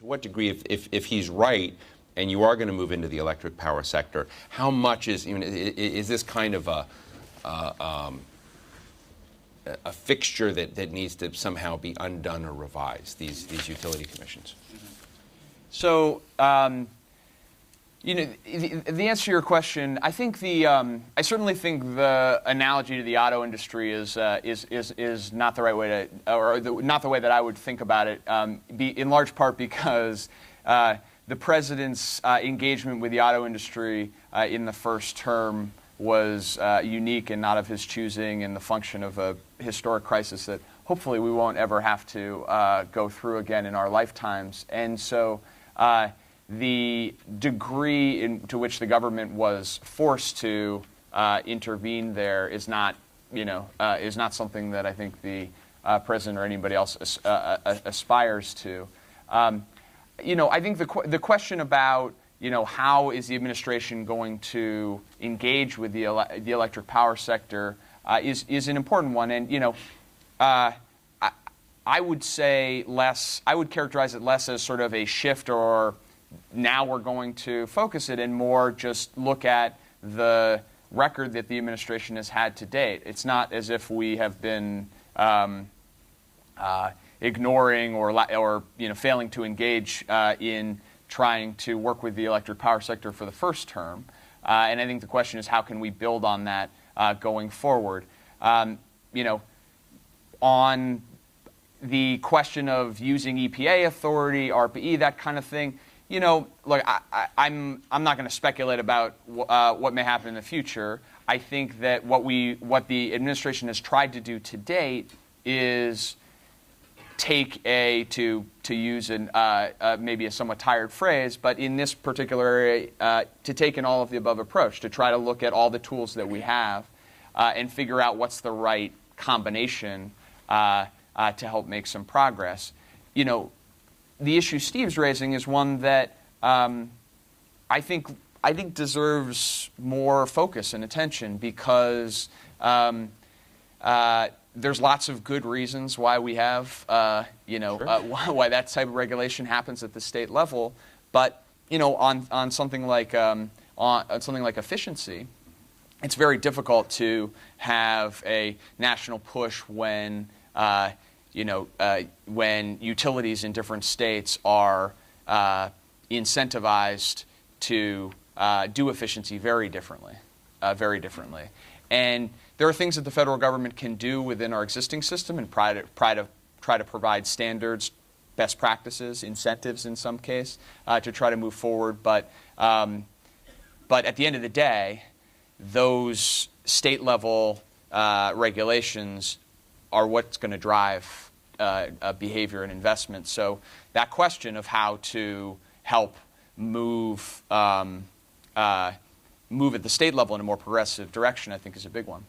To what degree, if he's right, and you are going to move into the electric power sector, how much is this kind of a fixture that needs to somehow be undone or revised, these utility commissions? So, the answer to your question, I think I certainly think the analogy to the auto industry is not the right way to, or not the way that I would think about it. In large part because the president's engagement with the auto industry in the first term was unique and not of his choosing, and the function of a historic crisis that hopefully we won't ever have to go through again in our lifetimes. And so the degree to which the government was forced to intervene there is not something that I think the president or anybody else aspires to. I think the question about how is the administration going to engage with the electric power sector is an important one, and I would say I would characterize it less as sort of a shift, or now we're going to focus it, and more just look at the record that the administration has had to date. It's not as if we have been ignoring or failing to engage in trying to work with the electric power sector for the first term. And I think the question is, how can we build on that going forward? On the question of using EPA authority, RPE, that kind of thing, look, I'm not going to speculate about what may happen in the future. I think that what the administration has tried to do to date is to use maybe a somewhat tired phrase, but in this particular area, to take an all of the above approach, to try to look at all the tools that we have and figure out what's the right combination to help make some progress. The issue Steve's raising is one that I think deserves more focus and attention, because there's lots of good reasons why we have, why that type of regulation happens at the state level. But on something like efficiency, it's very difficult to have a national push when when utilities in different states are incentivized to do efficiency very differently. And there are things that the federal government can do within our existing system and try to provide standards, best practices, incentives in some case, to try to move forward. But at the end of the day, those state-level regulations are what's going to drive behavior and investment. So that question of how to help move at the state level in a more progressive direction, I think, is a big one.